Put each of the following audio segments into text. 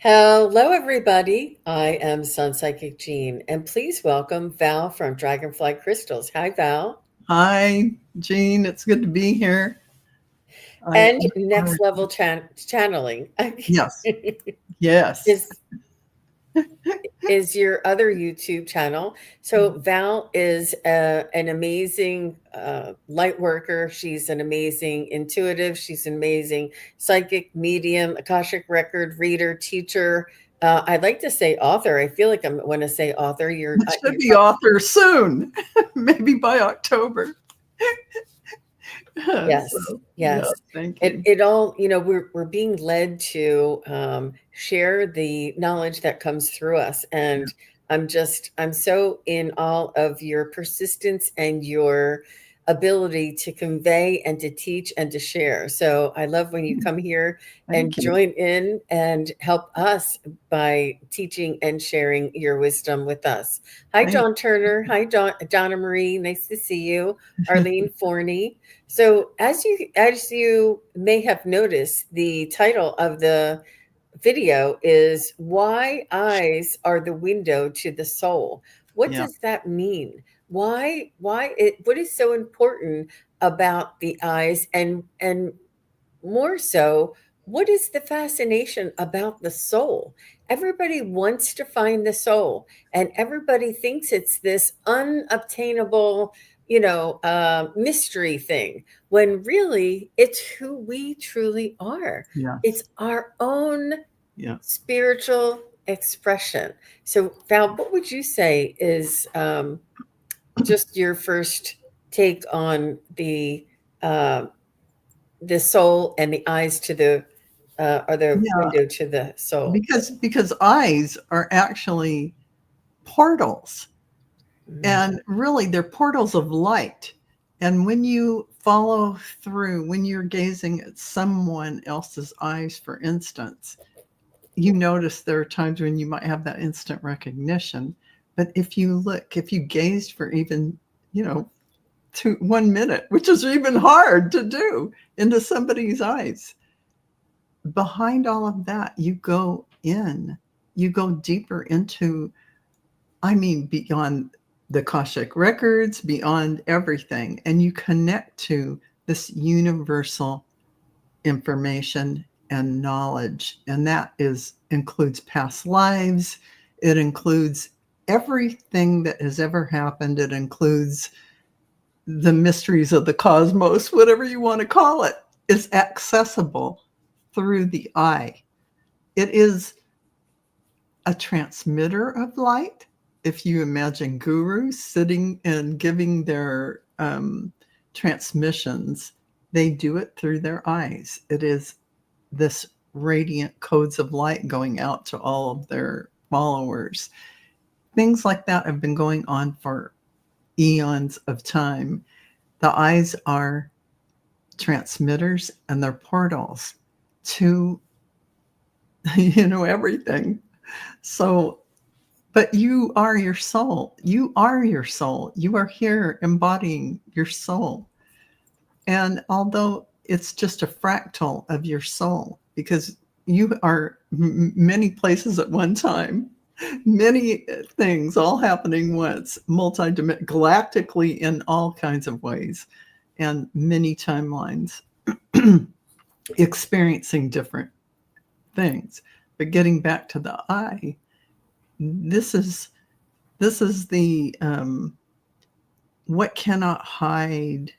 Hello, everybody. I am Sun Psychic Jean, and please welcome Val from Dragonfly Crystals. Hi, Val. Hi, Jean. It's good to be here. I And look Next forward. Level Channeling Yes, yes. is is your other YouTube channel. So Val is an amazing light worker. She's an amazing intuitive. She's an amazing psychic medium, Akashic record reader, teacher. I'd like to say author. I feel like when I say author, It should be author soon, maybe by October. Yes, Yeah, yes. thank It you. it all, we're being led to share the knowledge that comes through us. Yeah, And I'm so in awe of your persistence and your ability to convey and to teach and to share. So I love when you come here and thank you. join in and help us by teaching and sharing your wisdom with us. Hi, Thank John Turner. Hi, Donna Marie. Nice to see you. Arlene Forney. So, as you may have noticed, the title of the video is "Why Eyes Are the Window to the Soul." What Yeah, does that mean? What is so important about the eyes, and more so, what is the fascination about the soul? Everybody wants to find the soul, and everybody thinks it's this unobtainable, mystery thing, when really it's who we truly are. It's yes, our own yeah. spiritual expression. So, Val, what would you say is just your first take on the soul, and the eyes to the are the Yeah, window to the soul? because eyes are actually portals, Mm, and really they're portals of light. And when you follow through, when you're gazing at someone else's eyes, for instance, you notice there are times when you might have that instant recognition. But if you gazed for even, you know, 1 minute, which is even hard to do, into somebody's eyes, behind all of that, you go deeper into, I mean, beyond the Akashic records, beyond everything, and you connect to this universal information and knowledge, and that is includes past lives. It includes everything that has ever happened. It includes the mysteries of the cosmos, whatever you want to call it, is accessible through the eye. It is a transmitter of light. If you imagine gurus sitting and giving their transmissions, they do it through their eyes. It is this radiant codes of light going out to all of their followers. Things like that have been going on for eons of time. The eyes are transmitters and they're portals to, everything. So, but you are your soul. You are your soul. You are here embodying your soul. And although it's just a fractal of your soul, because you are many places at one time, many things all happening once, galactically in all kinds of ways, and many timelines, experiencing different things. But getting back to the I, this is the what cannot hide,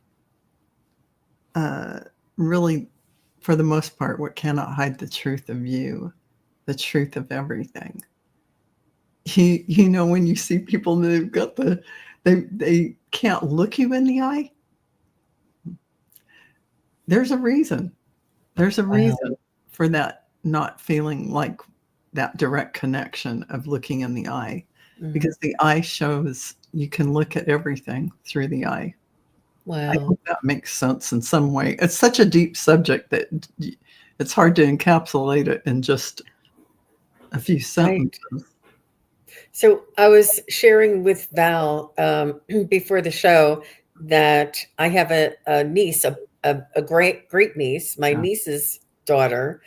uh, really, for the most part, what cannot hide the truth of you, the truth of everything. When you see people that have got they can't look you in the eye, there's a reason. There's a wow. reason for that not feeling like that direct connection of looking in the eye, Mm, because the eye shows you can look at everything through the eye. I wow. hope that makes sense in some way. It's such a deep subject that it's hard to encapsulate it in just a few Right. sentences. So I was sharing with Val before the show that I have a niece, a great niece, my Yeah. niece's daughter,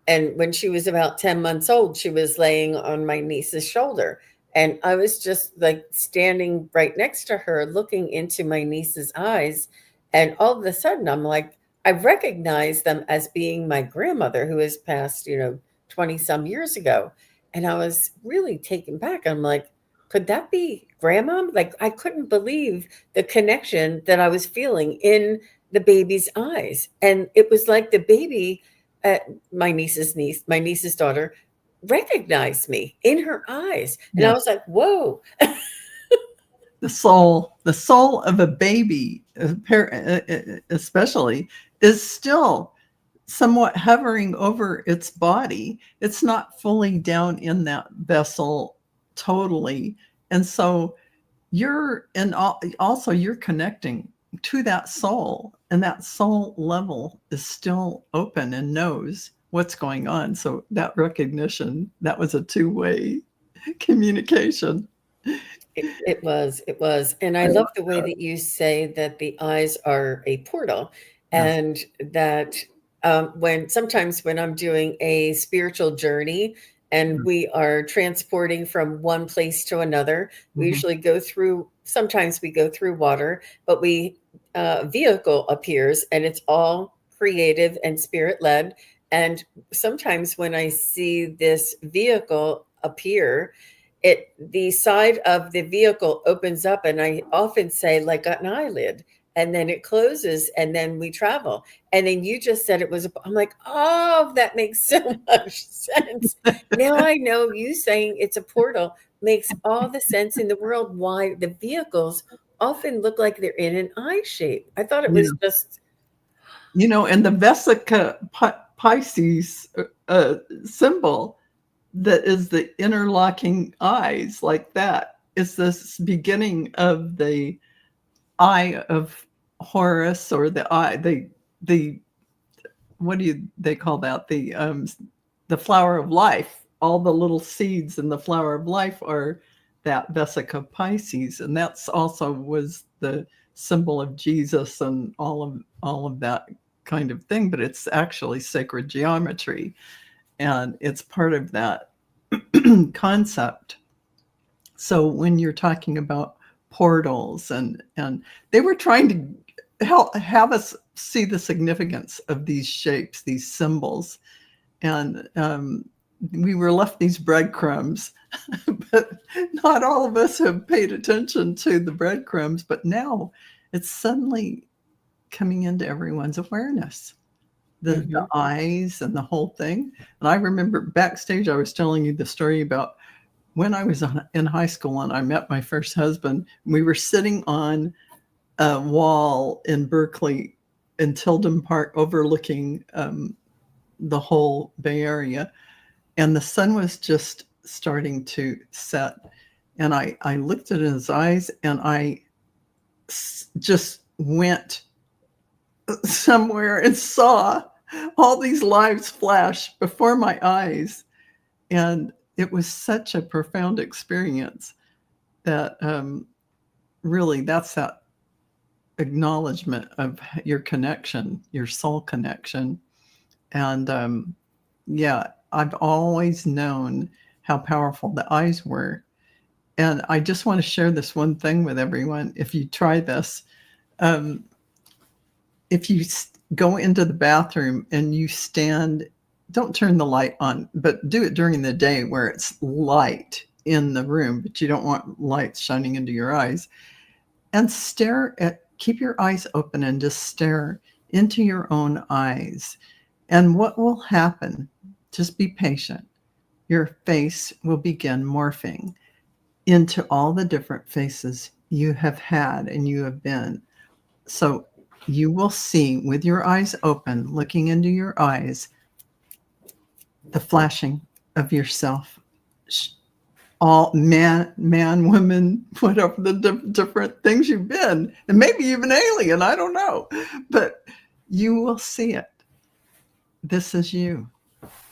And when she was about 10 months old, she was laying on my niece's shoulder. And I was just like standing right next to her, looking into my niece's eyes. And all of a sudden, I'm like, I recognize them as being my grandmother who has passed, 20 some years ago. And I was really taken back. I'm like, could that be grandma? Like, I couldn't believe the connection that I was feeling in the baby's eyes. And it was like the baby, uh, my niece's daughter, recognized me in her eyes. And I Yeah. was like, whoa. The soul of a baby, especially, is still somewhat hovering over its body. It's not fully down in that vessel totally. And so also you're connecting to that soul, and that soul level is still open and knows what's going on. So that recognition, that was a two-way communication. It was. And I I love love the way that. that you say that the eyes are a portal, Yes. and that sometimes when I'm doing a spiritual journey and we are transporting from one place to another, we Mhm. usually sometimes we go through water, but vehicle appears and it's all creative and spirit led. And sometimes when I see this vehicle appear, the side of the vehicle opens up, and I often say like an eyelid, and then it closes, and then we travel. And then you just said it was I'm like, oh, that makes so much sense. Now I know you saying it's a portal makes all the sense in the world why the vehicles often look like they're in an eye shape. I thought it was Yeah. just And the Vesica Pisces symbol, that is the interlocking eyes like that, is this beginning of the eye of Horus, or the eye, the what do they call that? The flower of life. All the little seeds in the flower of life are that Vesica Pisces, and that's also was the symbol of Jesus and all of that kind of thing. But it's actually sacred geometry, and it's part of that concept. So when you're talking about portals, and they were trying to have us see the significance of these shapes, these symbols, and we were left these breadcrumbs, but not all of us have paid attention to the breadcrumbs. But now it's suddenly coming into everyone's awareness. The mhm. eyes and the whole thing. And I remember backstage, I was telling you the story about when I was in high school and I met my first husband. We were sitting on a wall in Berkeley, in Tilden Park, overlooking the whole Bay Area, and the sun was just starting to set. And I looked at his eyes, and I just went somewhere and saw all these lives flash before my eyes. And it was such a profound experience that really, that's that acknowledgement of your connection, your soul connection. And yeah, I've always known how powerful the eyes were. And I just want to share this one thing with everyone. If you try this, um, if you go into the bathroom and you stand, don't turn the light on, but do it during the day where it's light in the room, but you don't want lights shining into your eyes, and keep your eyes open and just stare into your own eyes. And what will happen? Just be patient. Your face will begin morphing into all the different faces you have had and you have been. So you will see, with your eyes open, looking into your eyes, the flashing of yourself. All man, woman, whatever the different things you've been, and maybe even alien, I don't know, but you will see it. This is you.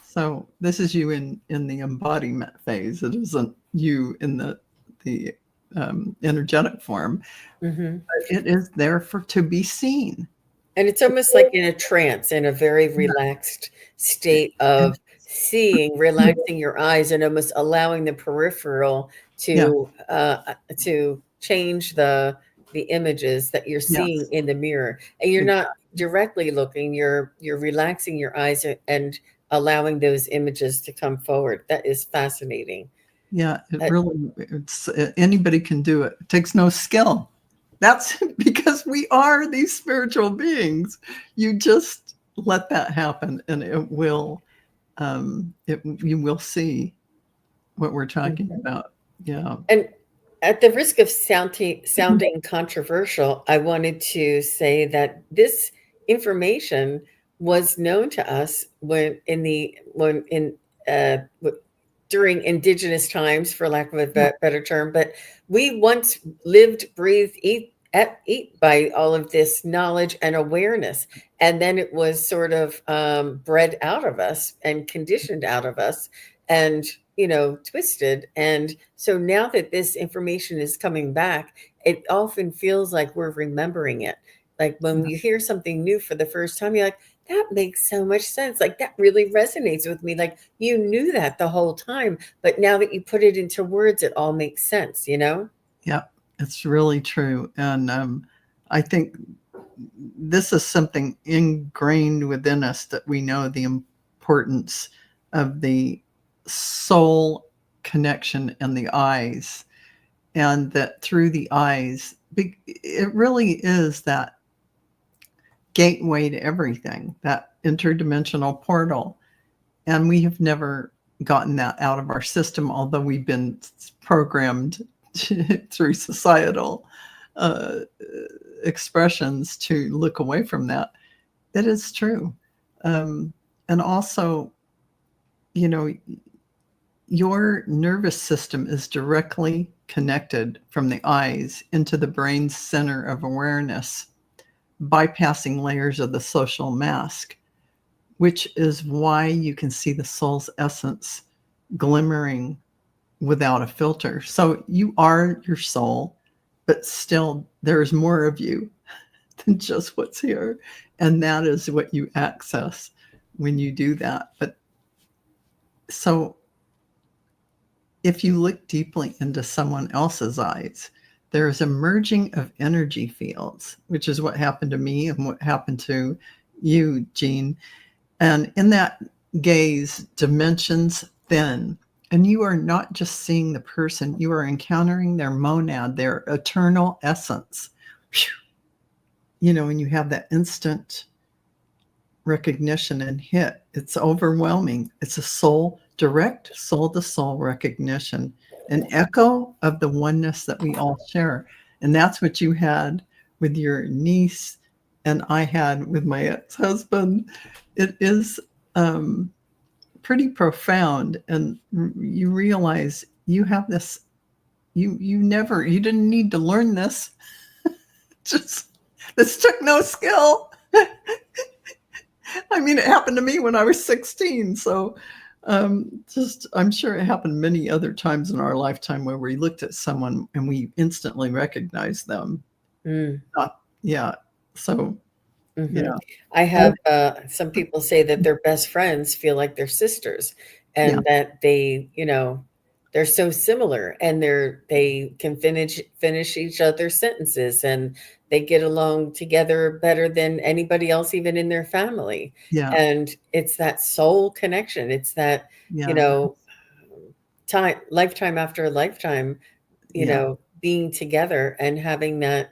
So this is you in the embodiment phase. It isn't you in the energetic form. Mhm. It is there for to be seen. And it's almost like in a trance, in a very Yeah. relaxed state of seeing, relaxing your eyes, and almost allowing the peripheral Yeah. to change the images that you're seeing Yes. in the mirror. And you're not Exactly. directly looking, you're relaxing your eyes and allowing those images to come forward. That is fascinating. Yeah. It Uh, really, it's anybody can do it. It takes no skill. That's because we are these spiritual beings. You just let that happen, and it will. You will see what we're talking about. Yeah. and at the risk of sounding controversial, I wanted to say that this information was known to us when in uh, during indigenous times, for lack of a Yeah. better term. But we once lived, breathed, eat by all of this knowledge and awareness, and then it was sort of bred out of us and conditioned out of us, and twisted. And so now that this information is coming back, it often feels like we're remembering it. Like when Yeah. you hear something new for the first time, you're like, that makes so much sense. Like that really resonates with me. Like you knew that the whole time, but now that you put it into words, it all makes sense, you know? Yeah. It's really true. And I think this is something ingrained within us, that we know the importance of the soul connection and the eyes, and that through the eyes, it really is that gateway to everything, that interdimensional portal. And we have never gotten that out of our system, although we've been programmed through societal uh, expressions to look away from that. That is true. Um, and also, you know, your nervous system is directly connected from the eyes into the brain's center of awareness, bypassing layers of the social mask, which is why you can see the soul's essence glimmering without a filter. So you are your soul, but still there is more of you than just what's here. And that is what you access when you do that. But so if you look deeply into someone else's eyes, there's a merging of energy fields, which is what happened to me and what happened to you, Jean. And in that gaze, dimensions thin. And you are not just seeing the person, you are encountering their monad, their eternal essence. And you have that instant recognition and hit. It's overwhelming. It's a direct soul to soul recognition, an echo of the oneness that we all share. And that's what you had with your niece, and I had with my ex-husband. It is pretty profound, and you realize you have this. You didn't need to learn this. Just this took no skill. I mean, it happened to me when I was 16. So I'm sure it happened many other times in our lifetime where we looked at someone and we instantly recognized them. Mm. Yeah. So, Hmm. yeah. I And, have some people say that their best friends feel like they're sisters, yeah. and that they're so similar, and they can finish each other's sentences, and they get along together better than anybody else, even in their family. Yeah. And it's that soul connection. It's that, you Yeah. know, time, lifetime after lifetime, Yeah. being together and having that,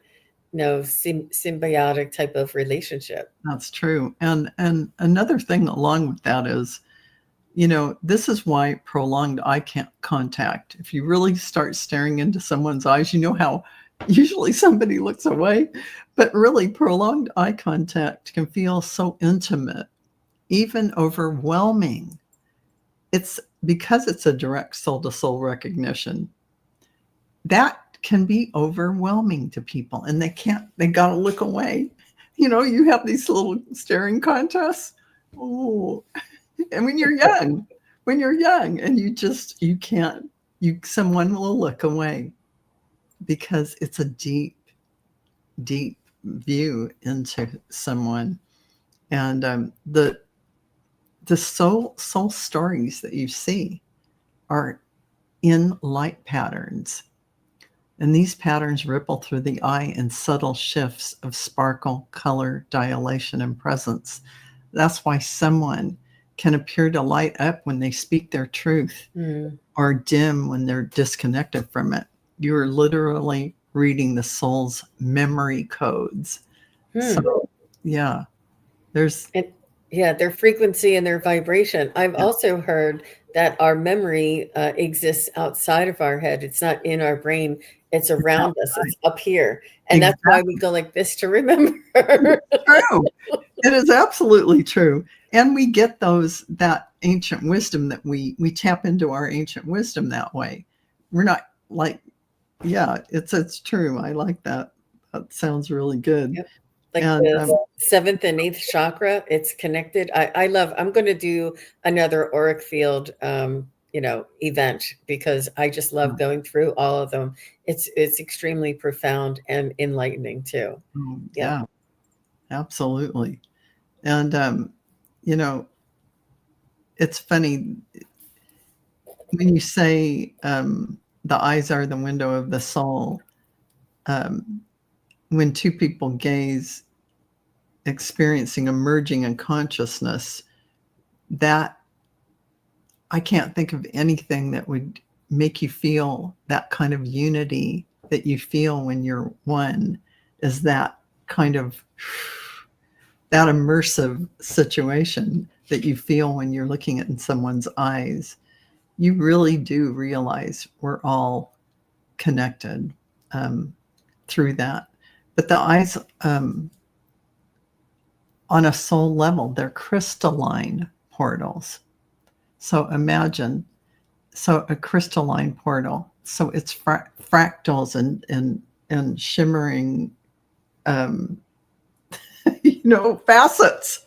symbiotic type of relationship. That's true. And another thing along with that is, this is why prolonged contact, if you really start staring into someone's eyes, you know how usually somebody looks away, but really prolonged eye contact can feel so intimate, even overwhelming. It's because it's a direct soul to soul recognition. That can be overwhelming to people, and they got to look away. You have these little staring contests. Oh, and when you're young and you can't, someone will look away because it's a deep, deep view into someone. And the soul stories that you see are in light patterns. And these patterns ripple through the eye in subtle shifts of sparkle, color, dilation, and presence. That's why someone can appear to light up when they speak their truth Mm. or dim when they're disconnected from it. You're literally reading the soul's memory codes. Hmm. So, yeah, there's, And yeah, their frequency and their vibration. I've yeah, also heard that our memory exists outside of our head. It's not in our brain. It's around us. It's up here. And that's why we exactly go like this to remember. true. It is absolutely true. And we get that ancient wisdom that we tap into our ancient wisdom that way. We're not like, yeah, it's true. I like that. That sounds really good. Yep. Like And the seventh and eighth chakra, it's connected. I'm going to do another auric field, event because I just love going through all of them. It's extremely profound and enlightening too. Yep. yeah, absolutely. And you know, it's funny when you say the eyes are the window of the soul. Um, when two people gaze, experiencing a merging in consciousness, that I can't think of anything that would make you feel that kind of unity that you feel when you're one, is that kind of that immersive situation that you feel when you're looking in someone's eyes. You really do realize we're all connected through that. But the eyes, on a soul level, they're crystalline portals. So imagine, so a crystalline portal. So it's fractals and shimmering, um, facets.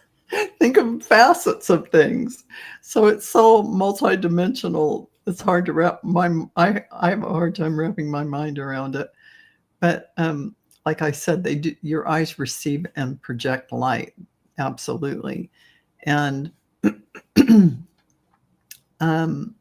Think of facets of things. So it's so multidimensional. It's hard to wrap I have a hard time wrapping my mind around it. But like I said, they do. Your eyes receive and project light, absolutely, and um,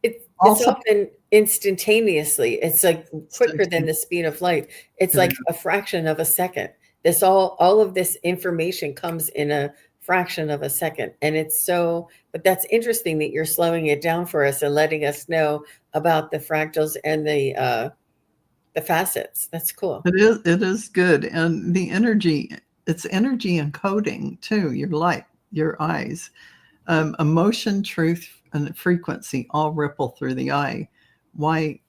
It's also often instantaneously. It's like quicker than the speed of light. It's like a fraction of a second. This all of this information comes in a fraction of a second. And it's so, but that's interesting that you're slowing it down for us and letting us know about the fractals and the facets. That's cool. it is good, and the energy. It's energy encoding too. Your light, your eyes, emotion, truth, and frequency all ripple through the eye. Why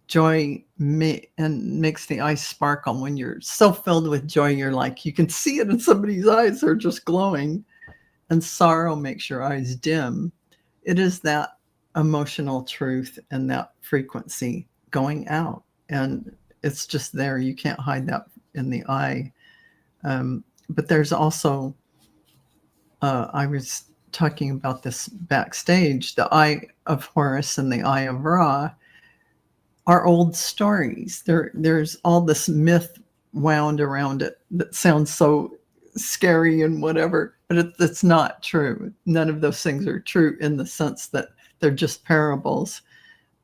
joy makes the eyes sparkle. When you're so filled with joy, you're like, you can see it in somebody's eyes, they're just glowing. And sorrow makes your eyes dim. It is that emotional truth and that frequency going out, and it's just there. You can't hide that in the eye. But there's also, I was talking about this backstage, the Eye of Horus and the Eye of Ra are old stories. There's all this myth wound around it that sounds so scary and whatever, but it's not true. None of those things are true in the sense that they're just parables.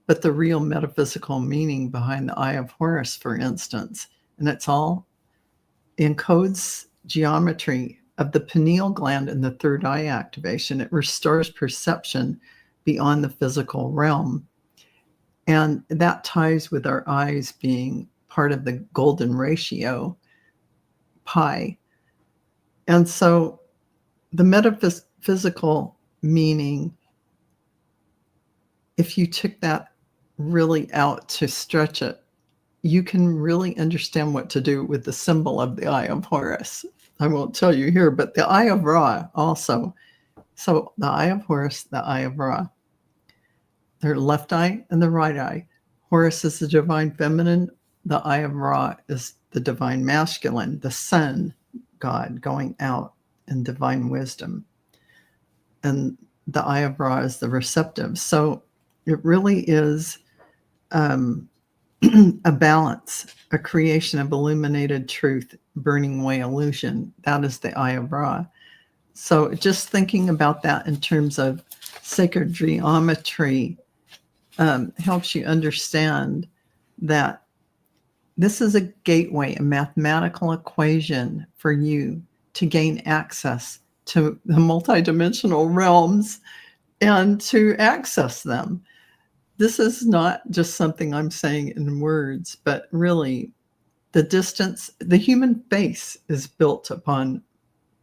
But the real metaphysical meaning behind the Eye of Horus, for instance, and it's all encodes geometry of the pineal gland and the third eye activation. It restores perception beyond the physical realm. And that ties with our eyes being part of the golden ratio, pi. And so the metaphysical meaning, if you took that really out to stretch it, you can really understand what to do with the symbol of the Eye of Horus. I won't tell you here, but the Eye of Ra also. So the Eye of Horus, the Eye of Ra. Their left eye and the right eye. Horus is the divine feminine. The Eye of Ra is the divine masculine, the sun god going out in divine wisdom. And the Eye of Ra is the receptive. So it really is a balance, a creation of illuminated truth, burning away illusion. That is the Eye of Ra. So just thinking about that in terms of sacred geometry helps you understand that this is a gateway, a mathematical equation for you to gain access to the multidimensional realms and to access them. This is not just something I'm saying in words, but really the distance, the human face is built upon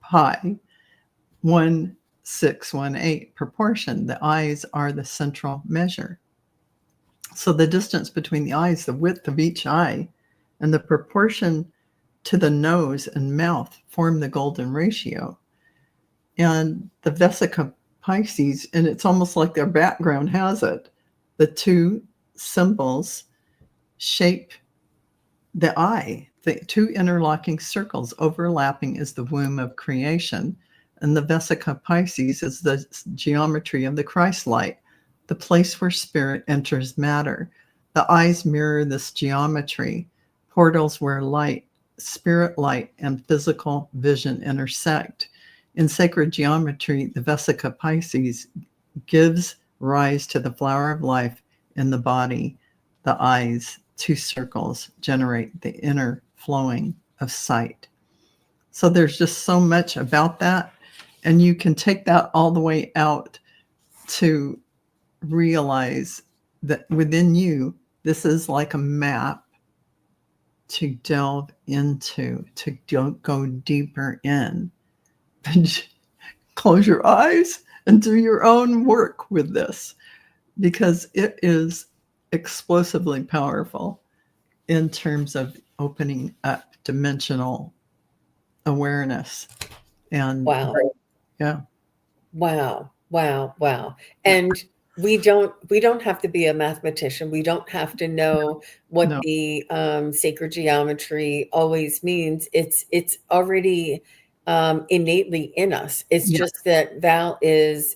pi, 1,618 proportion. The eyes are the central measure. So the distance between the eyes, the width of each eye, and the proportion to the nose and mouth form the golden ratio. And the Vesica Pisces, and it's almost like their background has it, the two symbols shape the eye. The two interlocking circles overlapping is the womb of creation. And the Vesica Pisces is the geometry of the Christ light, the place where spirit enters matter. The eyes mirror this geometry, portals where light, spirit light, and physical vision intersect. In sacred geometry, the Vesica Pisces gives rise to the flower of life in the body. The eyes, two circles, generate the inner flowing of sight. So there's just so much about that. And you can take that all the way out to realize that within you, this is like a map to delve into, to go deeper in. Close your eyes and do your own work with this, because it is explosively powerful in terms of opening up dimensional awareness. And Wow. yeah. Wow. Wow. Wow. And we don't have to be a mathematician. We don't have to know what No. the sacred geometry always means. It's already innately in us. It's Yeah. just that Val is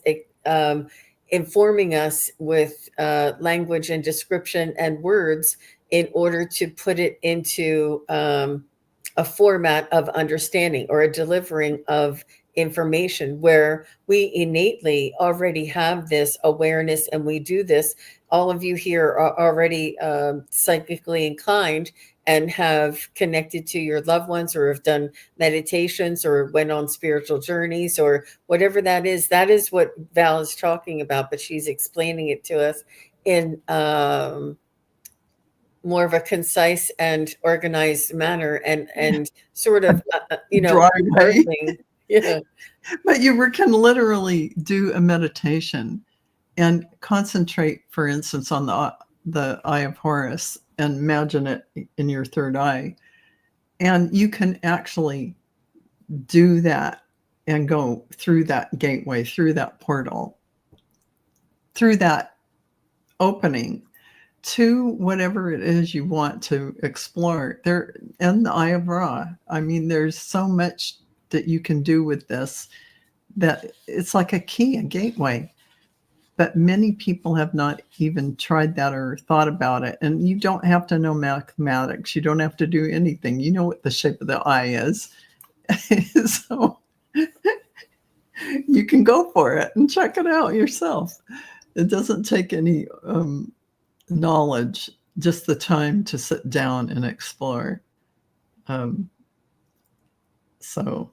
informing us with language and description and words in order to put it into a format of understanding or a delivering of information where we innately already have this awareness, and we do this. All of you here are already psychically inclined and have connected to your loved ones, or have done meditations, or went on spiritual journeys, or whatever that is. That is what Val is talking about, but she's explaining it to us in more of a concise and organized manner, and sort of Dry way. unearthing. Yeah. But you can literally do a meditation and concentrate, for instance, on the eye of Horus, and imagine it in your third eye. And you can actually do that and go through that gateway, through that portal, through that opening to whatever it is you want to explore. There, in the Eye of Ra, I mean, there's so much that you can do with this, that it's like a key, a gateway. But many people have not even tried that or thought about it. And you don't have to know mathematics. You don't have to do anything. You know what the shape of the eye is. So you can go for it and check it out yourself. It doesn't take any knowledge, just the time to sit down and explore. So,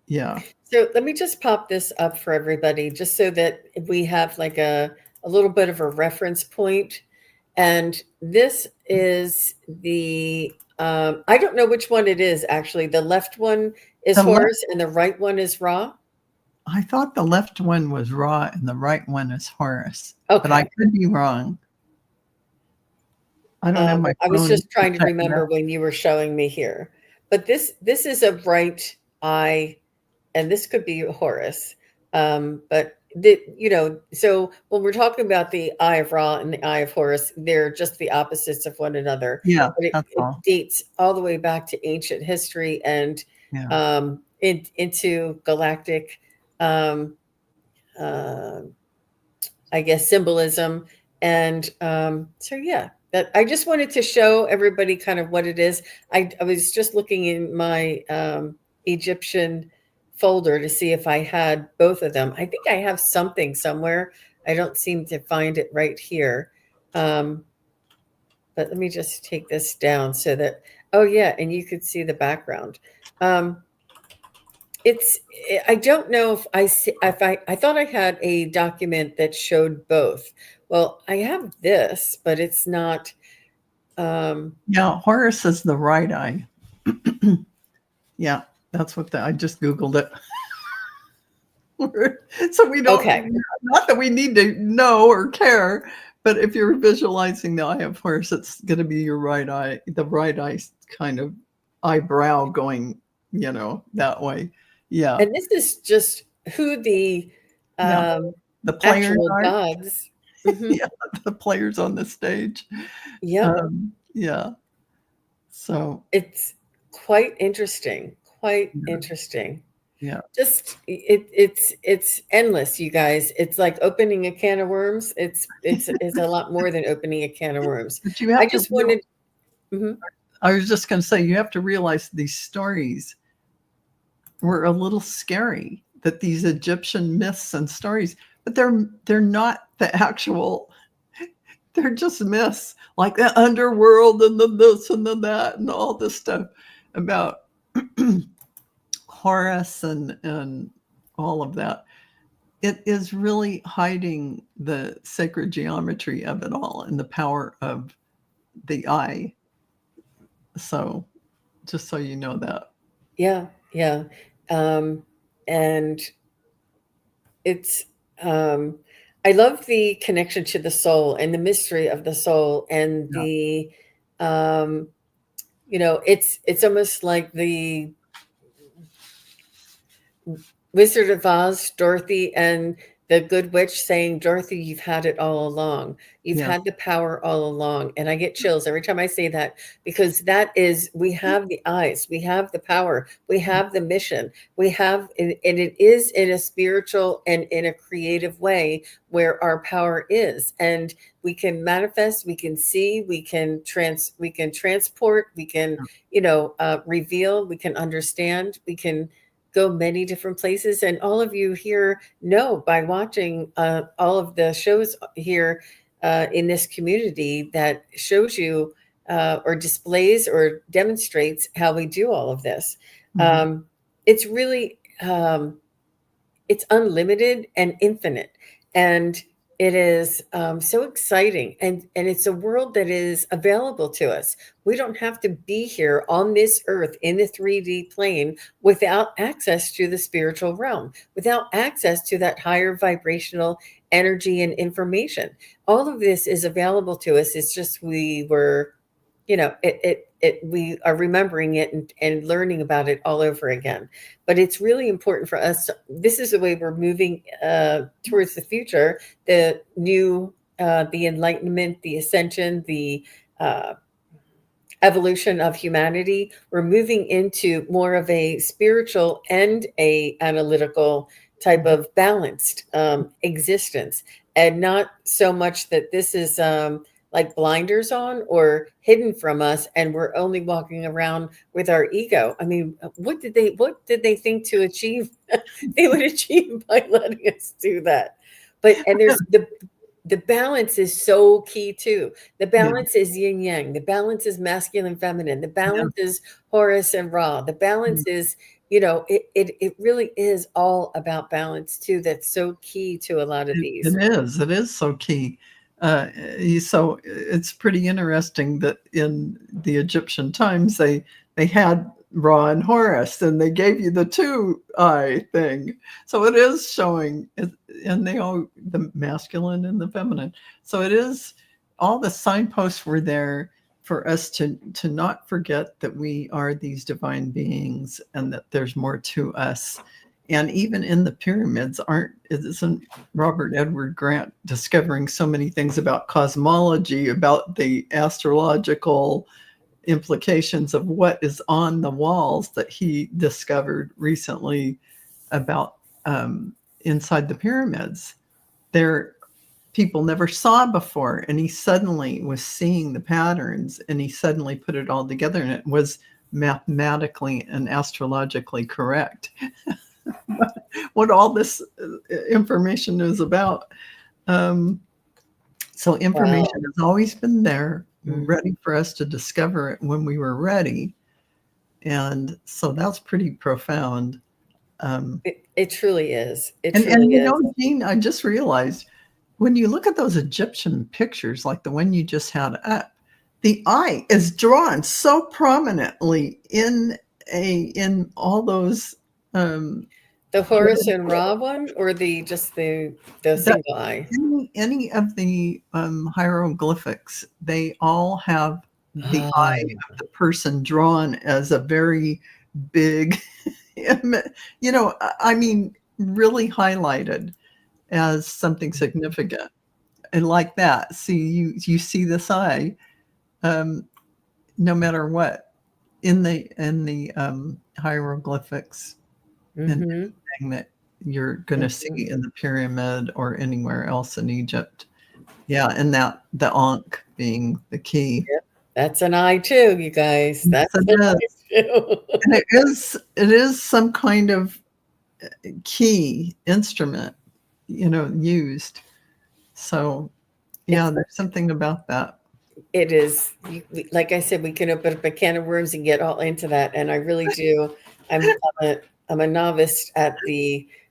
yeah. So let me just pop this up for everybody, just so that we have like a little bit of a reference point. And this is the, I don't know which one it is actually. The left one is The left, Horus and the right one is Ra. I thought the left one was Ra and the right one is Horus, but I Okay. could be wrong. I don't have my I was phone just trying to check it remember out. when you were showing me here. But this is a right eye, and this could be Horus. But so when we're talking about the Eye of Ra and the Eye of Horus, they're just the opposites of one another. Yeah, But that's it all. dates all the way back to ancient history and Yeah. into galactic, um, uh, I guess, symbolism. And so, yeah, that I just wanted to show everybody kind of what it is. I was just looking in my Egyptian folder to see if I had both of them. I think I have something somewhere. I don't seem to find it right here. But let me just take this down so that, oh yeah, and you could see the background. Um, it's, I don't know if I thought I had a document that showed both. Well, I have this, but it's not, Yeah, Horus is the right eye. Yeah, that's what I just Googled it. So we don't, okay. not that we need to know or care, but if you're visualizing the eye of Horus, it's going to be your right eye, the right eye kind of eyebrow going, that way. Yeah. And this is just who the Yeah. The players actual are. gods. Mhm. Yeah. The players on the stage. Yep. Yeah. So It's quite interesting. Quite yeah. interesting. Yeah. Just it's endless, you guys. It's like opening a can of worms. It's a lot more than opening a can of worms. But you I have to just wanted. Mhm. I was just going to say, you have to realize these stories were a little scary, that these Egyptian myths and stories, but they're not the actual, they're just myths, like the underworld and the this and the that and all this stuff about Horus and all of that. It is really hiding the sacred geometry of it all and the power of the eye. So just so you know that. Yeah, yeah. And it's I love the connection to the soul and the mystery of the soul and Yeah. the um it's almost like the Wizard of Oz, Dorothy, and the Good Witch saying, Dorothy, you've had it all along. You've Yeah. had the power all along. And I get chills every time I say that because that is, we have the eyes, we have the power, we have the mission, we have, and it is in a spiritual and in a creative way where our power is. And we can manifest, we can see, we can transport, we can, reveal, we can understand, we can go many different places. And all of you here know by watching all of the shows here in this community that shows you or displays or demonstrates how we do all of this. Mhm. It's really it's unlimited and infinite, and it is so exciting, and it's a world that is available to us. We don't have to be here on this earth in the 3D plane without access to the spiritual realm, without access to that higher vibrational energy and information. All of this is available to us. It's just we were, we are remembering it and learning about it all over again. But it's really important for us. This is the way we're moving towards the future, the new, the enlightenment, the ascension, the uh, evolution of humanity. We're moving into more of a spiritual and a analytical type of balanced existence, and not so much that this is like blinders on or hidden from us, and we're only walking around with our ego. I mean, what did they think to achieve? They would achieve by letting us do that. But and there's the balance is so key too. The Yeah. balance is yin yang. The balance is masculine, feminine. The Yeah. balance is Horus and Ra. The balance is, it really is all about balance too. That's so key to a lot of these. It is. It is so key. So it's pretty interesting that in the Egyptian times they had Ra and Horus, and they gave you the two eye thing. So it is showing, and they all the masculine and the feminine. So it is, all the signposts were there for us to not forget that we are these divine beings and that there's more to us. And even in the pyramids, isn't Robert Edward Grant discovering so many things about cosmology, about the astrological implications of what is on the walls that he discovered recently about inside the pyramids? There, people never saw before, and he suddenly was seeing the patterns, and he suddenly put it all together, and it was mathematically and astrologically correct. what all this information is about. Um, so information Wow. has always been there, Mhm. ready for us to discover it when we were ready. And so that's pretty profound. Um, It truly is. It and truly is. Jean, I just realized when you look at those Egyptian pictures, like the one you just had up, the eye is drawn so prominently in all those um, The Horus and Ra one or the just the that single eye? any of the hieroglyphics, they all have the eye Ah, of the person drawn as a very big, I mean, really highlighted as something significant. And like that, see you see this eye, um, no matter what in the hieroglyphics and mhm, anything that you're going to mhm. see in the pyramid or anywhere else in Egypt. Yeah, and that the Ankh being the key. Yep, that's an eye too, you guys. Yes, That's it an is. eye too. And it is some kind of key instrument, used. So yeah, It's there's something about that. it is like I said, we can open up a can of worms and get all into that, and I really do. I'm a novice at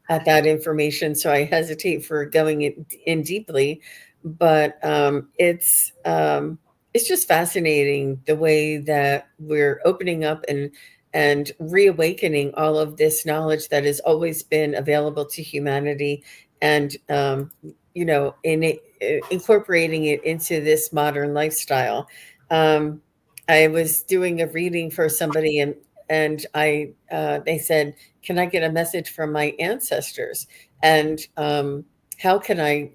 that information, so I hesitate for going in deeply. But it's just fascinating the way that we're opening up and reawakening all of this knowledge that has always been available to humanity, and in it, incorporating it into this modern lifestyle. Um, I was doing a reading for somebody, and I they said, "Can I get a message from my ancestors? And how can I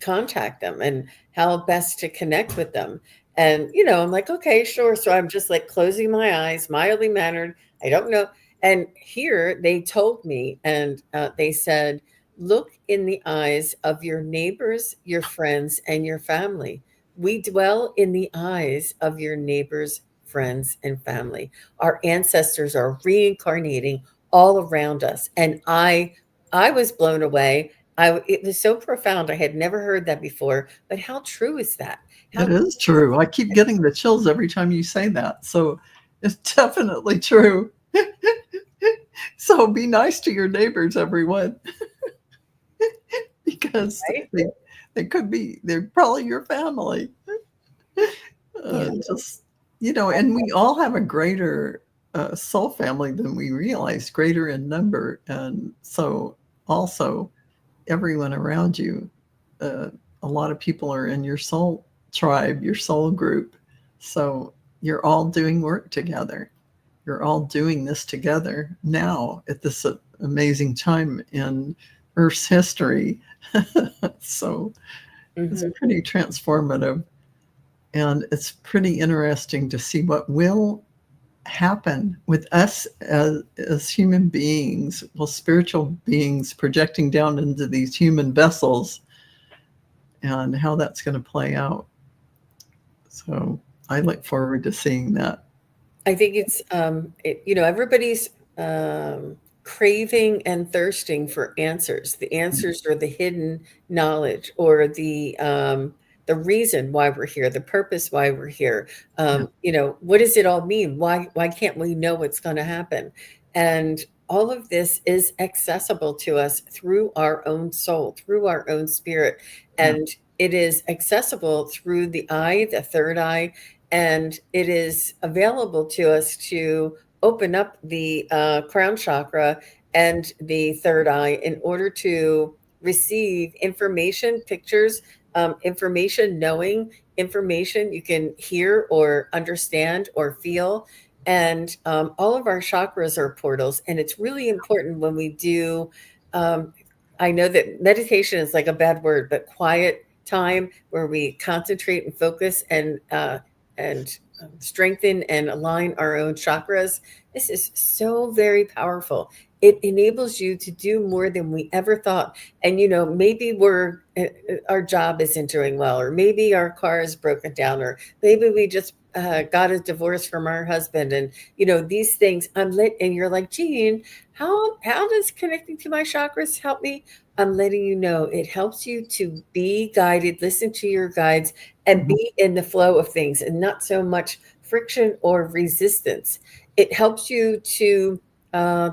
contact them? And how best to connect with them?" And I'm like, "Okay, sure." So I'm just like closing my eyes, mildly mannered. I don't know. And here they told me, and they said, "Look in the eyes of your neighbors, your friends, and your family. We dwell in the eyes of your neighbors, friends, and family. Our ancestors are reincarnating all around us." And I was blown away. It was so profound. I had never heard that before. But how true is that? It How is true. I keep getting the chills every time you say that. So it's definitely true. So be nice to your neighbors, everyone, because right? they're probably your family. Yeah. Just, and we all have a greater soul family than we realize, greater in number. And so also everyone around you, uh, a lot of people are in your soul tribe, your soul group. So you're all doing work together. You're all doing this together now at this amazing time in Earth's history. So it's Mhm. pretty transformative. And it's pretty interesting to see what will happen with us as human beings, well, spiritual beings projecting down into these human vessels, and how that's going to play out. So I look forward to seeing that. I think everybody's craving and thirsting for answers. The answers are the hidden knowledge, or the reason why we're here, the purpose why we're here. Yeah, What does it all mean? Why can't we know what's going to happen? And all of this is accessible to us through our own soul, through our own spirit, yeah, and it is accessible through the eye, the third eye, and it is available to us to open up the crown chakra and the third eye in order to receive information, pictures, information, knowing information you can hear or understand or feel. And all of our chakras are portals. And it's really important when we do. Um, I know that meditation is like a bad word, but quiet time where we concentrate and focus and strengthen and align our own chakras. This is so very powerful. It enables you to do more than we ever thought. And maybe we're our job isn't doing well, or maybe our car is broken down, or maybe we just got a divorce from our husband, and these things I'm lit, and you're like, Jean, how does connecting to my chakras help me? I'm letting you know it helps you to be guided, listen to your guides, and Mhm. be in the flow of things, and not so much friction or resistance. It helps you to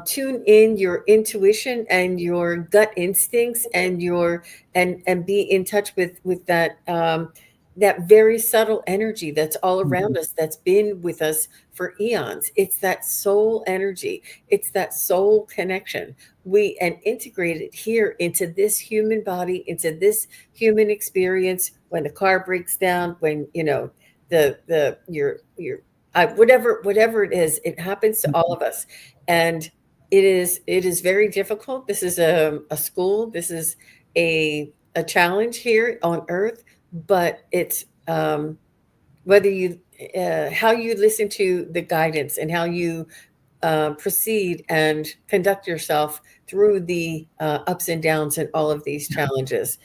tune in your intuition and your gut instincts, and be in touch with that very subtle energy that's all Mhm. around us, that's been with us for eons. It's that soul energy. It's that soul connection. We and integrate it here into this human body, into this human experience. When the car breaks down, when the your whatever it is, it happens to all Mhm. of us. And it is very difficult. This is a school. This is a challenge here on earth. But it's whether you how you listen to the guidance, and how you proceed and conduct yourself through the ups and downs and all of these Yeah. challenges.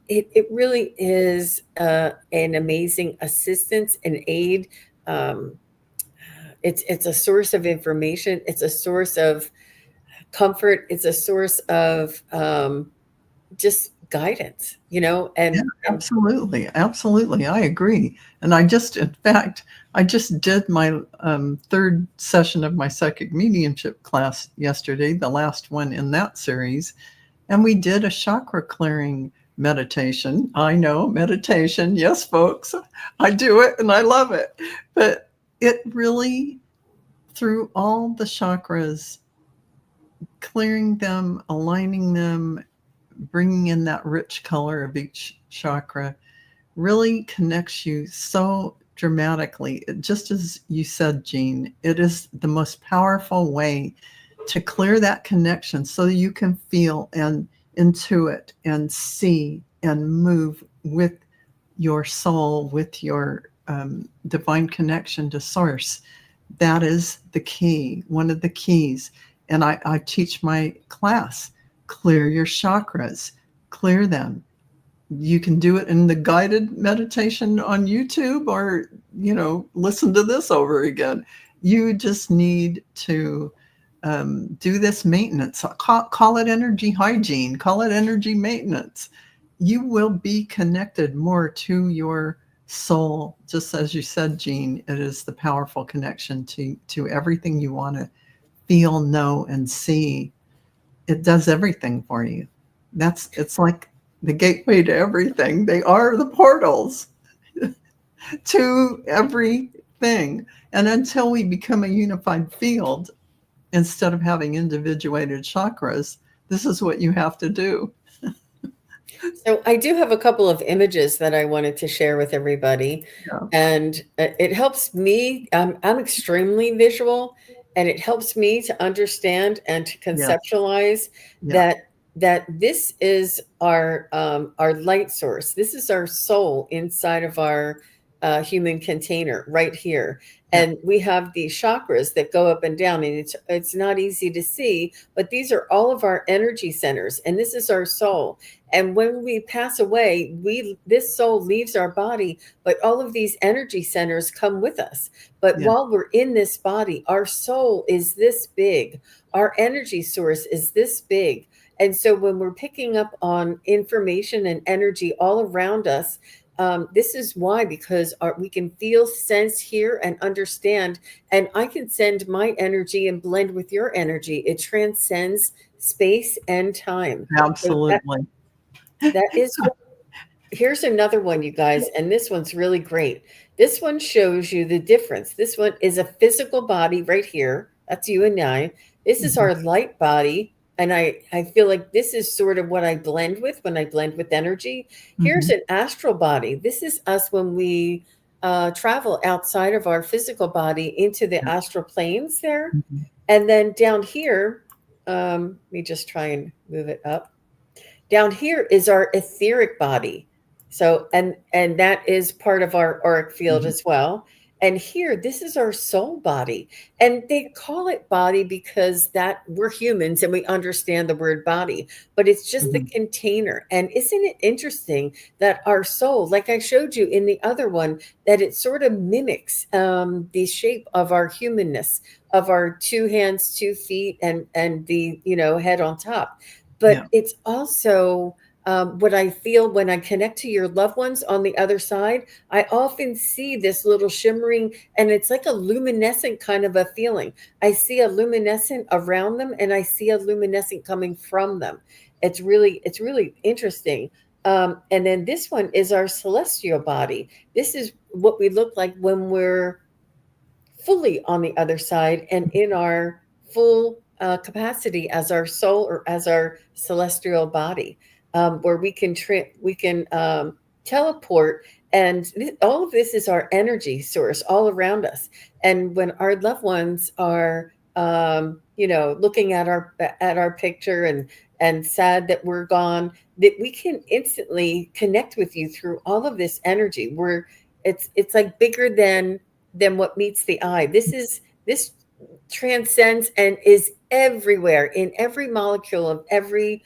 It really is an amazing assistance and aid. Um, it's a source of information. It's a source of comfort. It's a source of just guidance, Yeah, and absolutely, absolutely, I agree, and in fact, I just did my, 3rd session of my psychic mediumship class yesterday, the last one in that series, and we did a chakra clearing meditation. I know, meditation, yes, folks, I do it and I love it, but it really, through all the chakras, clearing them, aligning them, bringing in that rich color of each chakra really connects you so dramatically. Just as you said, Jean, it is the most powerful way to clear that connection so that you can feel and intuit and see and move with your soul, with your divine connection to source. That is the key, one of the keys. And I teach my class, clear your chakras, clear them. You can do it in the guided meditation on YouTube, or, listen to this over again. You just need to do this maintenance. Call it energy hygiene, call it energy maintenance. You will be connected more to your soul. Just as you said, Jean, it is the powerful connection to everything you want to feel, know, and see. It does everything for you. It's like the gateway to everything. They are the portals to everything. And until we become a unified field, instead of having individuated chakras, this is what you have to do. so I do have a couple of images that I wanted to share with everybody, Yeah. and it helps me. I'm extremely visual, and it helps me to understand and to Yes. conceptualize Yeah. that this is our light source. This is our soul inside of our human container right here. Yeah. And we have these chakras that go up and down, and it's not easy to see, but these are all of our energy centers, and this is our soul. And when we pass away, we this soul leaves our body, but all of these energy centers come with us. But Yeah. while we're in this body, our soul is this big. Our energy source is this big. And so when we're picking up on information and energy all around us, this is why, because we can feel, sense, hear, and understand. And I can send my energy and blend with your energy. It transcends space and time. So Absolutely. that is here's another one, you guys, and this one's really great. This one shows you the difference. This one is a physical body right here. That's you and I. This is Mhm. our light body. And I feel like this is sort of what I blend with when I blend with energy. Here's Mhm. an astral body. This is us when we travel outside of our physical body into the Yeah. astral planes there. Mhm. And then down here, let me just try and move it up. Down here is our etheric body. So and that is part of our auric field Mhm. as well. And here, this is our soul body. And they call it body because that we're humans and we understand the word body, but it's just the Mhm. container. And isn't it interesting that our soul, like I showed you in the other one, that it sort of mimics the shape of our humanness, of our two hands, 2 feet, and the head on top. But Yeah. it's also what I feel when I connect to your loved ones on the other side. I often see this little shimmering, and it's like a luminescent kind of a feeling. I see a luminescent around them, and I see a luminescent coming from them. It's really interesting. And then this one is our celestial body. This is what we look like when we're fully on the other side and in our full capacity as our soul or as our celestial body, where we can teleport, and all of this is our energy source all around us. And when our loved ones are, looking at our picture and sad that we're gone, that we can instantly connect with you through all of this energy. It's like bigger than what meets the eye. This transcends and is everywhere in every molecule of every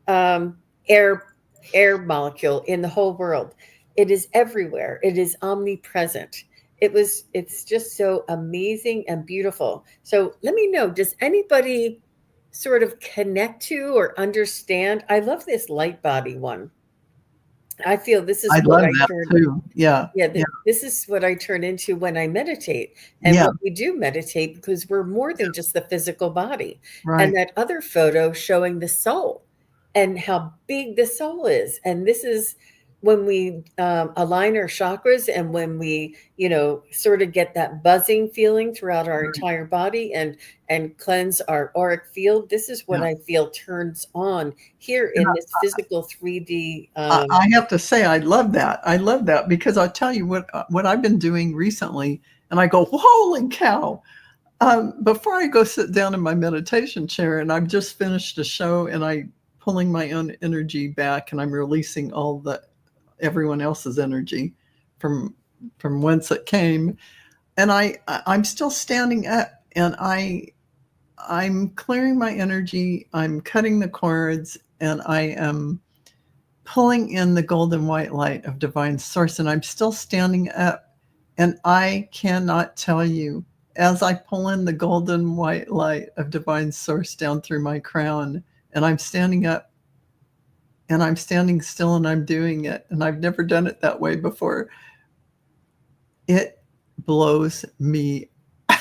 um, air air molecule in the whole world. It is everywhere. It is omnipresent. It's just so amazing and beautiful. So let me know, does anybody sort of connect to or understand? I love this light body one. I feel this I is what love I that turn. too. Yeah. Yeah, Yeah. this is what I turn into when I meditate. And Yeah. when we do meditate, because we're more than just the physical body. And Right. that other photo showing the soul and how big the soul is. And this is when we align our chakras, and when we, sort of get that buzzing feeling throughout our Right. entire body, and cleanse our auric field. This is what Yeah. I feel turns on here And in this physical 3D. I have to say, I love that. I love that because I'll tell you what I've been doing recently, and I go, holy cow! Before I go sit down in my meditation chair, and I've just finished a show, and I'm pulling my own energy back, and I'm releasing all the everyone else's energy from whence it came, and I'm still standing up, and I'm clearing my energy, I'm cutting the cords, and I am pulling in the golden white light of divine source, and I'm still standing up. And I cannot tell you, as I pull in the golden white light of divine source down through my crown, and I'm standing up, and I'm standing still, and I'm doing it, and I've never done it that way before. It blows me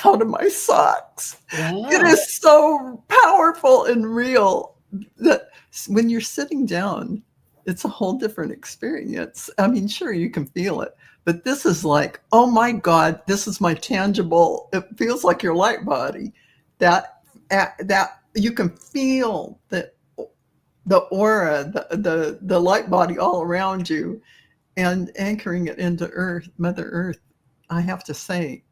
out of my socks. It Wow. is so powerful and real that when you're sitting down, it's a whole different experience. I mean, sure, you can feel it, but this is like, oh my God, this is my tangible. It feels like your light body. That you can feel the aura, the light body all around you, and anchoring it into Earth, Mother Earth. I have to say,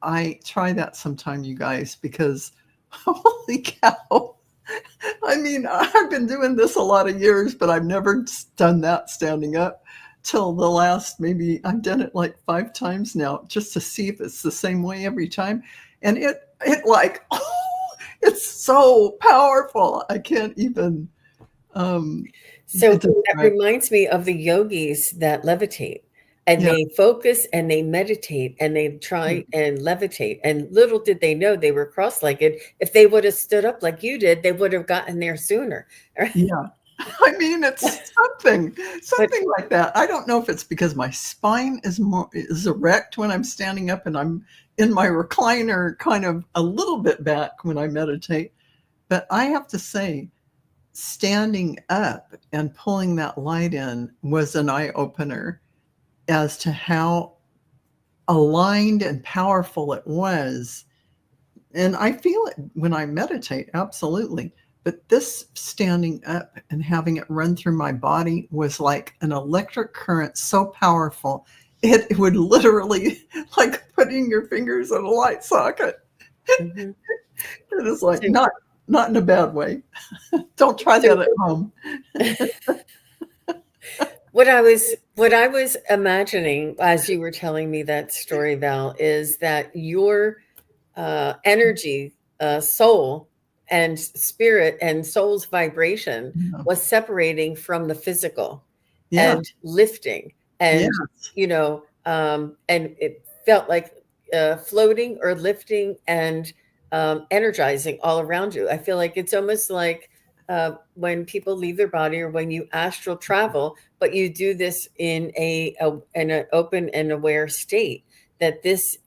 I try that sometime, you guys, because holy cow. I mean, I've been doing this a lot of years, but I've never done that standing up till the last, maybe I've done it like 5 times now just to see if it's the same way every time. And it like, oh, it's so powerful. I can't even um, So that describe. reminds me of the yogis that levitate, and Yeah. they focus and they meditate and they try and levitate. And little did they know they were cross-legged. If they would have stood up like you did, they would have gotten there sooner. Yeah. I mean, it's But something like that. I don't know if it's because my spine is erect when I'm standing up, and I'm in my recliner kind of a little bit back when I meditate. But I have to say, standing up and pulling that light in was an eye opener as to how aligned and powerful it was. And I feel it when I meditate, absolutely. But this standing up and having it run through my body was like an electric current so powerful. It would literally like putting your fingers in a light socket. mhm. It is like So not in a bad way. Don't try so that at home. what I was imagining as you were telling me that story, Val, is that your energy, soul, and spirit and soul's vibration Yeah. was separating from the physical Yeah. and lifting, Yeah. and and it felt like floating or lifting and energizing all around you. I feel like it's almost like when people leave their body or when you astral travel, but you do this in in an open and aware state. That this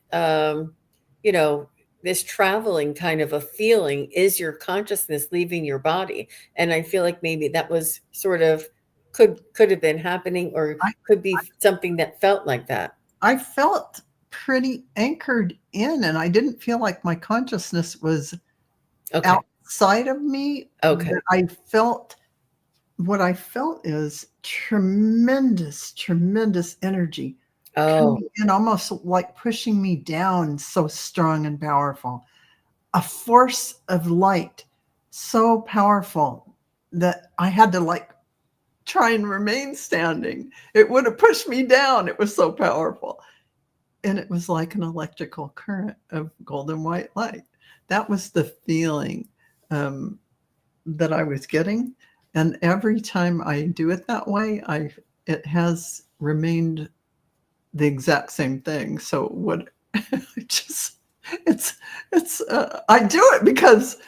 you know this traveling kind of a feeling is your consciousness leaving your body. And I feel like maybe that was sort of could have been happening, or I could be something that felt like that. I felt pretty anchored in, and I didn't feel like my consciousness was Okay. outside of me, but Okay. I felt what I felt is tremendous, tremendous energy Oh. coming in, almost like pushing me down, so strong and powerful. A force of light so powerful that I had to like try and remain standing. It would have pushed me down. It was so powerful. And it was like an electrical current of golden white light. That was the feeling um, that I was getting. And every time I do it that way, it has remained the exact same thing. So what just it's I do it because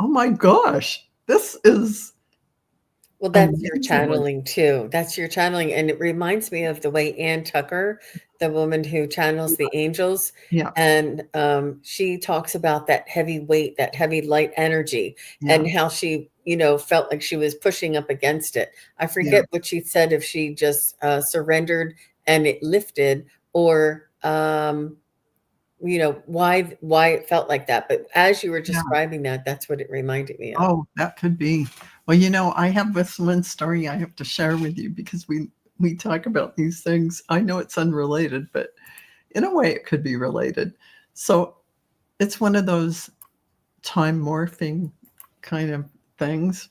oh my gosh, this is Well, that's your amazing. channeling too. That's your channeling, and it reminds me of the way Ann Tucker, the woman who channels the angels, Yeah, and she talks about that heavy weight, that heavy light energy, yeah, and how she, felt like she was pushing up against it. I yeah, forget what she said, if she just surrendered and it lifted, or why it felt like that. But as you were yeah. describing that, that's what it reminded me of. Oh, that could be. Well, I have this one story I have to share with you because we talk about these things. I know it's unrelated, but in a way it could be related. So it's one of those time morphing kind of things.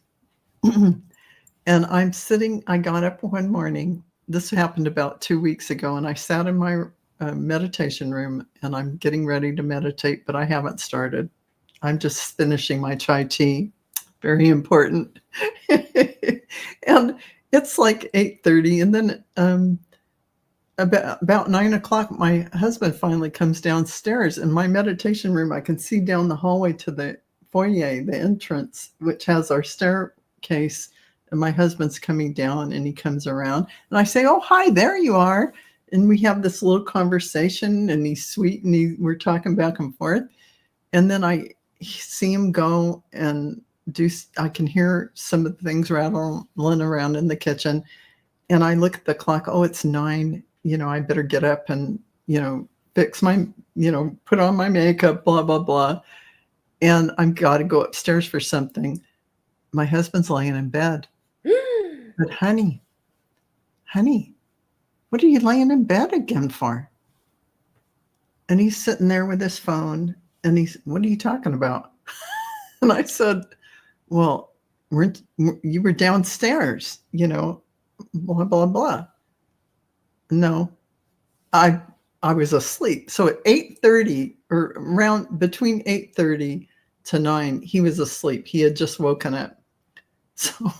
And I got up one morning. This happened about 2 weeks ago, and I sat in my meditation room and I'm getting ready to meditate, but I haven't started. I'm just finishing my chai tea. Very important. And it's like 8:30, and then about 9 o'clock, my husband finally comes downstairs. In my meditation room, I can see down the hallway to the foyer, the entrance, which has our staircase. And my husband's coming down, and he comes around, and I say, "Oh, hi, there you are." And we have this little conversation, and he's sweet, and we're talking back and forth. And then I see him go and I can hear some of the things rattling around in the kitchen. And I look at the clock. Oh, it's 9. I better get up and, fix my, put on my makeup, blah, blah, blah. And I've got to go upstairs for something. My husband's laying in bed. But honey, what are you laying in bed again for? And he's sitting there with his phone, and what are you talking about? And I said, well, you were downstairs, blah, blah, blah. No, I I was asleep. So at 8:30, or around between 8:30 to 9, he was asleep. He had just woken up. So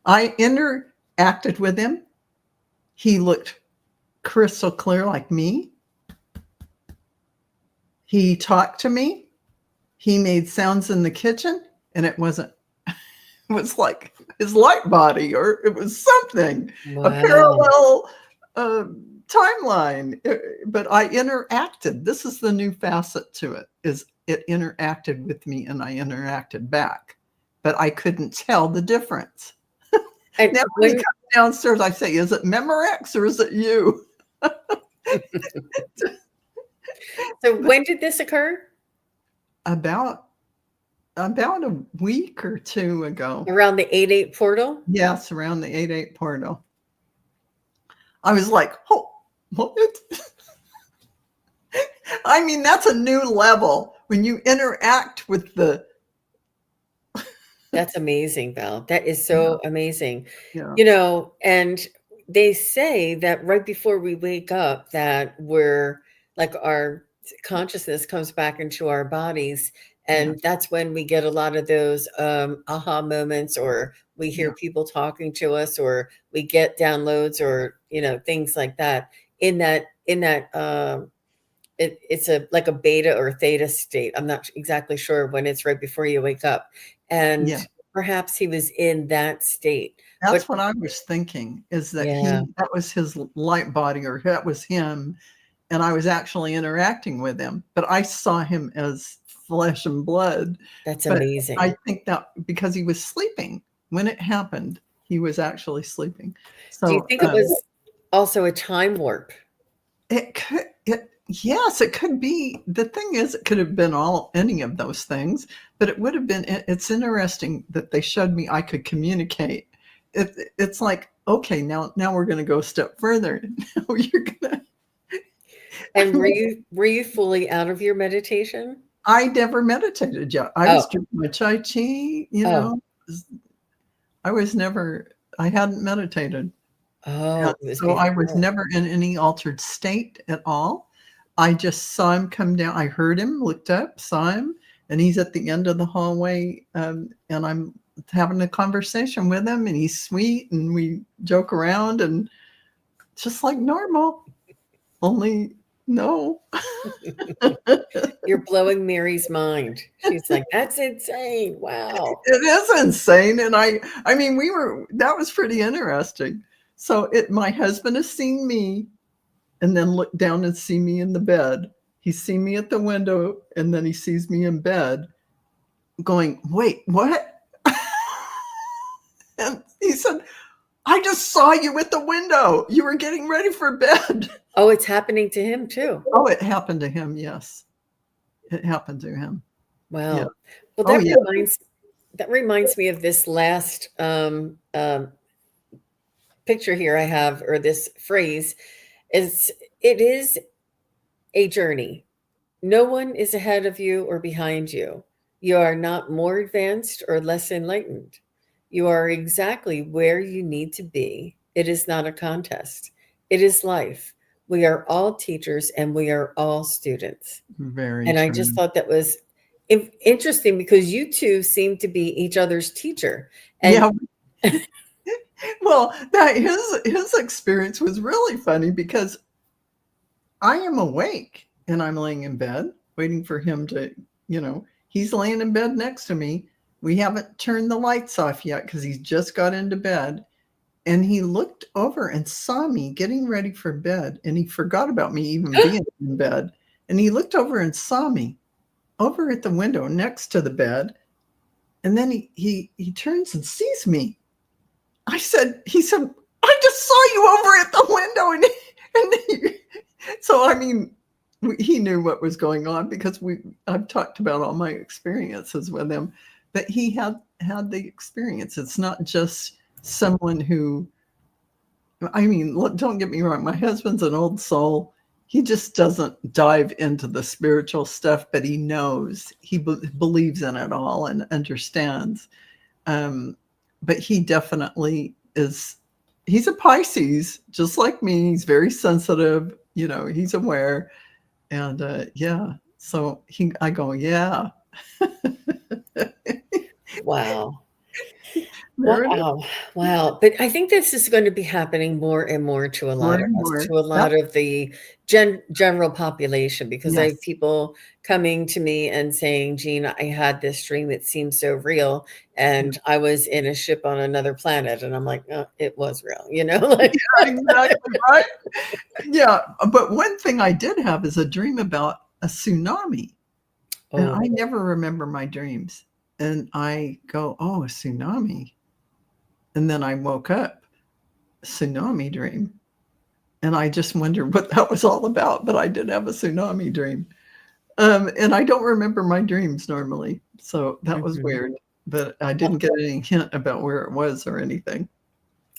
I interacted with him. He looked crystal clear like me. He talked to me. He made sounds in the kitchen, and it was like his light body, or it was something, a Wow. parallel timeline. But I interacted. This is the new facet to it, is it interacted with me and I interacted back. But I couldn't tell the difference. And Now when he when comes downstairs, I say, is it Memorex or is it you? so when did this occur? About about a week or two ago. Around the 8-8 portal? Yes, around the 8/8 portal. I was like, oh, what? I mean, that's a new level when you interact with the. That's amazing, Val. That is Yeah, so amazing. yeah, And they say that right before we wake up, that we're like our consciousness comes back into our bodies, Yeah. and that's when we get a lot of those aha moments, or we hear Yeah. people talking to us, or we get downloads, or things like that. In that it's a like a beta or theta state. I'm not exactly sure when it's right before you wake up, and Yeah. perhaps he was in that state. But That's what I was thinking, is that yeah, that was his light body, or that was him, and I was actually interacting with him, but I saw him as flesh and blood. that's But I amazing. think that because he was sleeping when it happened, he was actually sleeping. Do you So, think it was also a time warp? it could it yes, it could be. The thing is, it could have been any of those things, but it would have been it's interesting that they showed me I could communicate. It's like, okay, now we're gonna go a step further. Now you're gonna And were you fully out of your meditation? I never meditated yet. I was Oh, drinking my chai tea, oh, I was never I hadn't meditated. oh, it was So I was before. never in any altered state at all. I just saw him come down. I heard him, looked up, saw him, and he's at the end of the hallway, and I'm having a conversation with him, and he's sweet, and we joke around, and just like normal, only no. You're blowing Mary's mind. She's like, "That's insane. Wow." It is insane, and I mean, that was pretty interesting. So my husband has seen me, and then look down and see me in the bed. He's seen me at the window, and then he sees me in bed, going, "Wait, what?" And he said, "I just saw you at the window. You were getting ready for bed." Oh, it's happening to him too. Oh, it happened to him. Yes, it happened to him. Yeah. Wow. Well, Oh, that yeah. reminds me of this last picture here I have, or this phrase is, it is a journey. No one is ahead of you or behind you. You are not more advanced or less enlightened. You are exactly where you need to be. It is not a contest. It is life. We are all teachers and we are all students. Very And I just true. thought that was interesting, because you two seem to be each other's teacher. And Yeah. Well, that his experience was really funny because I am awake and I'm laying in bed waiting for him to, he's laying in bed next to me. We haven't turned the lights off yet because he's just got into bed. And he looked over and saw me getting ready for bed. And he forgot about me even being in bed. And he looked over and saw me over at the window next to the bed. And then he turns and sees me. He said, "I just saw you over at the window." So, I mean, he knew what was going on because I've talked about all my experiences with him, but he had the experience. It's not just someone who, I mean, don't get me wrong. My husband's an old soul. He just doesn't dive into the spiritual stuff, but he knows, he believes in it all and understands. Um, but he definitely he's a Pisces, just like me. He's very sensitive, he's aware. And yeah, so I go, yeah. wow. There it is. Wow. Wow. But I think this is going to be happening more and more to a More lot of and us, more. to a lot of the general population, because I have Yes. people coming to me and saying, "Gene, I had this dream. It seems so real. Yeah. And I was in a ship on another planet." And I'm like, "Oh, it was real," like, Exactly right. Yeah, but one thing I did have is a dream about a tsunami, and oh, I never remember my dreams. And I go, "Oh, a tsunami." And then I woke up, tsunami dream. And I just wondered what that was all about, but I did have a tsunami dream. And I don't remember my dreams normally, so that was mhm. weird, but I Well, didn't get any hint about where it was or anything.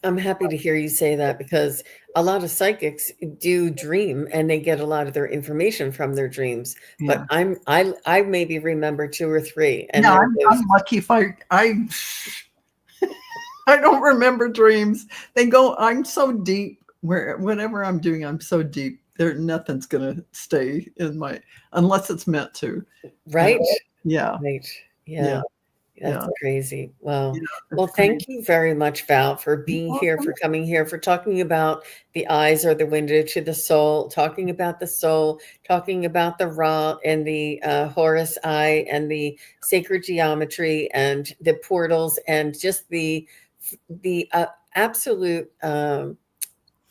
I'm happy to hear you say that, because a lot of psychics do dream and they get a lot of their information from their dreams. But Yeah. I maybe remember two or three, and Yeah, they're I'm those. lucky if I I don't remember dreams. I'm so deep where whatever I'm doing, I'm so deep. Nothing's going to stay unless it's meant to. Right. Yeah. Right. Yeah. Yeah. That's Yeah. crazy. Yeah. Well, It's thank crazy. you very much, Val, for You're being here, welcome. for coming here, for talking about the eyes are the window to the soul, talking about the soul, talking about the Ra and the Horus eye and the sacred geometry and the portals and just the absolute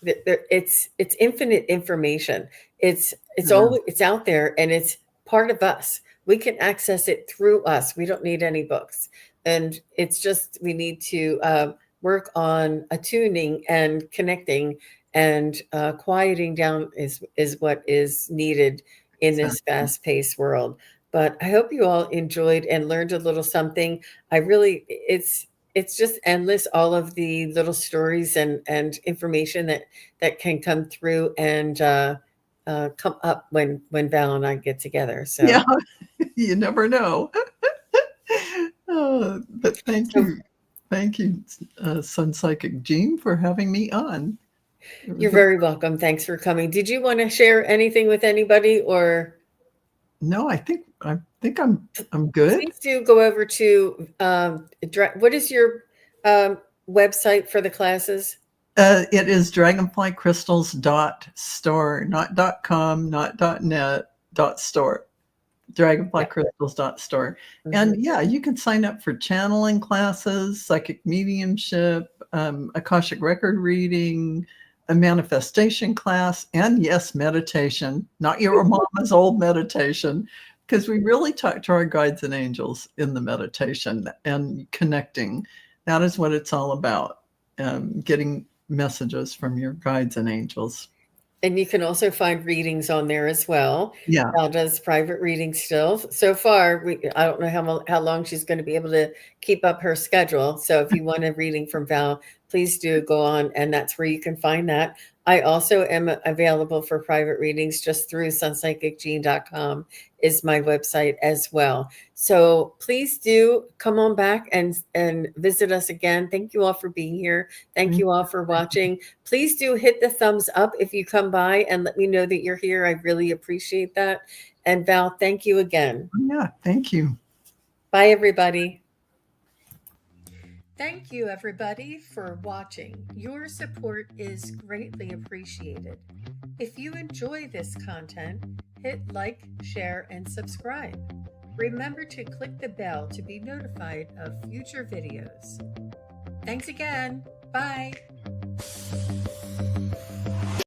it's infinite information. It's out there and it's part of us. We can access it through us. We don't need any books, and it's just we need to work on attuning and connecting and quieting down is what is needed in this Exactly. fast-paced world. But I hope you all enjoyed and learned a little something. I really it's just endless, all of the little stories and information that can come through and come up when Val and I get together. Yeah. So, You never know. But thank so you. Thank you, Sun Psychic Jean, for having me on. It you're was a very welcome. Thanks for coming. Did you want to share anything with anybody, or No, I think I'm good. please do go over to what is your um, website for the classes? It is dragonflycrystals.store, not .com, not .net, .store. Yeah. Dragonflycrystals.store. Mhm. And yeah, you can sign up for channeling classes, psychic mediumship, Akashic record reading, a manifestation class, and yes, meditation, not your mama's old meditation, because we really talk to our guides and angels in the meditation and connecting. That is what it's all about, getting messages from your guides and angels. And you can also find readings on there as well. Yeah. Val does private readings still. So far, I don't know how long she's going to be able to keep up her schedule. So if you want a reading from Val, please do go on, and that's where you can find that. I also am available for private readings just through sunpsychicgene.com is my website as well. So please do come on back and visit us again. Thank you all for being here. Thank you all for watching. Please do hit the thumbs up if you come by and let me know that you're here. I really appreciate that. And Val, thank you again. Yeah. Thank you. Bye, everybody. Thank you, everybody, for watching. Your support is greatly appreciated. If you enjoy this content, hit like, share, and subscribe. Remember to click the bell to be notified of future videos. Thanks again. Bye.